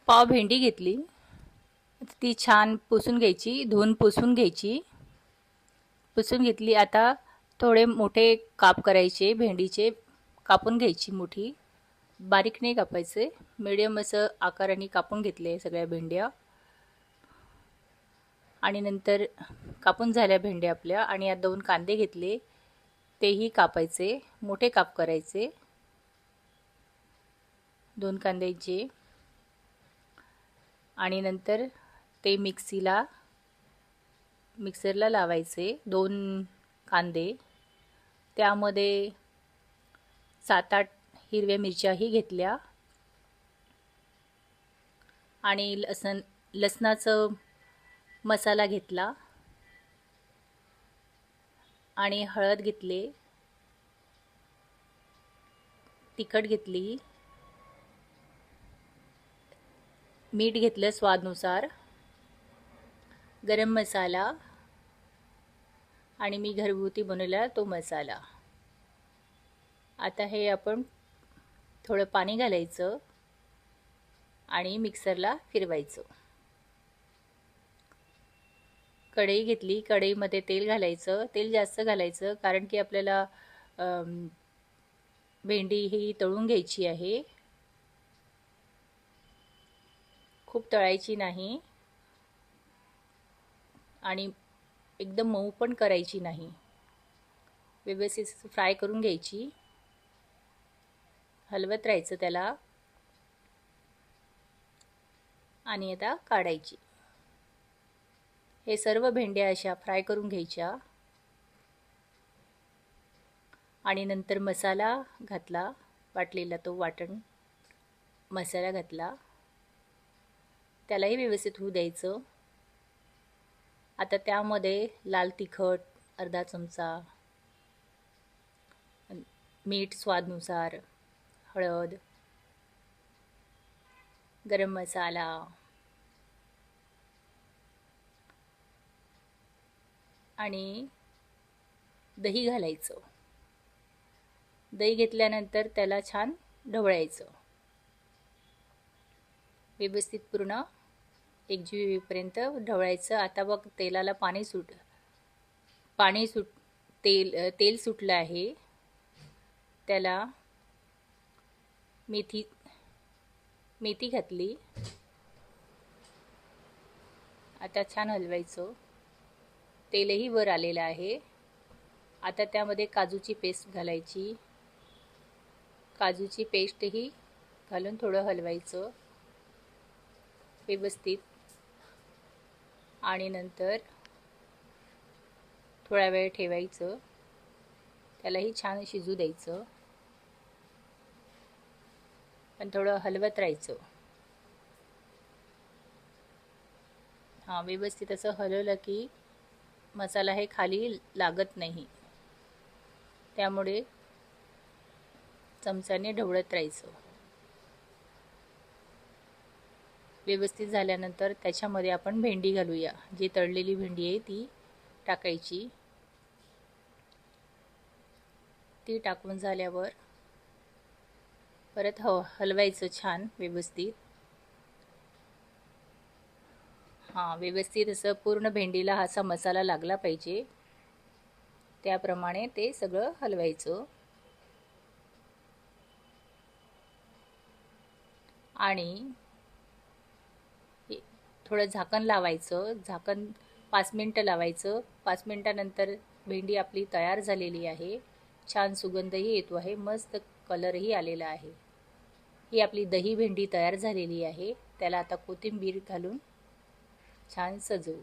पाव भेंडी घेतली. ती छान पुसून घ्यायची, धुवून पुसून घ्यायची. पुसून घेतली. आता थोडे मोठे काप करायचे, भेंडीचे कापून घ्यायची मोठी. बारीक नाही कापायचे, मिडियम असं आकाराने कापून घेतले सगळ्या भेंड्या. आणि नंतर कापून झाल्या भेंड्या आपल्या. आणि यात 2 कांदे घेतले, तेही कापायचे, मोठे काप करायचे 2 कांद्याचे. आणि नंतर ते मिक्सरला लावायचे 2 कांदे. त्यामध्ये 7-8 हिरव्या मिरच्याही घेतल्या. आणि लसणाचा मसाला घेतला. आणि हळद घेतले, तिखट घेतली, मीठ घेतलं स्वादानुसार, गरम मसाला आणि मी घरगुती बनवलेला तो मसाला. आता हे आपण थोडं पाणी घालायचं आणि मिक्सरला फिरवायचं. कढई घेतली, कढईमध्ये तेल घालायचं. तेल जास्त घालायचं कारण की आपल्याला भेंडी ही तळून घ्यायची आहे, खूप तळायची नाही आणि एकदम मऊ पण करायची नाही. व्यवस्थित फ्राय करून घ्यायची, हलवत राहायचं त्याला. आणि आता काढायची. हे सर्व भेंड्या अशा फ्राय करून घ्यायच्या. आणि नंतर मसाला घातला, वाटलेला तो वाटण मसाला घातला, त्यालाही व्यवस्थित होऊ द्यायचं. आता त्यामध्ये लाल तिखट अर्धा चमचा, मीठ स्वादानुसार, हळद, गरम मसाला आणि दही घालायचं. दही घेतल्यानंतर त्याला छान ढवळायचं, व्यवस्थित पूर्ण एकजीव होईपर्यंत ढवळायचं. आता बघ तेलाला तेल सुटलं आहे. त्याला मेथी घातली. आता छान हलवायचं. तेलही वर आलेलं आहे. आता त्यामध्ये काजूची पेस्ट घालायची. काजूची पेस्टही घालून थोडं हलवायचं व्यवस्थित. आणि नंतर थोडा वेळ ठेवायचं, त्यालाही छान शिजू द्यायचं. पण थोडं हलवत राहायचं. व्यवस्थित असं हलवलं की मसाला हे खाली लागत नाही, त्यामुळे चमच्याने ढवळत राहायचं. व्यवस्थित झाल्यानंतर त्याच्यामध्ये आपण भेंडी घालूया. जी तळलेली भेंडी आहे ती टाकायची. ती टाकून झाल्यावर परत हलवायचं छान व्यवस्थित. व्यवस्थित असं पूर्ण भेंडीला असा मसाला लागला पाहिजे, त्याप्रमाणे ते सगळं हलवायचं. आणि थोडं झाकण लावायचं. झाकण 5 मिनिटं लावायचं. 5 मिनिटानंतर भेंडी आपली तयार झालेली आहे. छान सुगंधही येतो आहे, मस्त कलरही आलेला आहे. ही आपली दही भेंडी तयार झालेली आहे. त्याला आता कोथिंबीर घालून छान सजवू.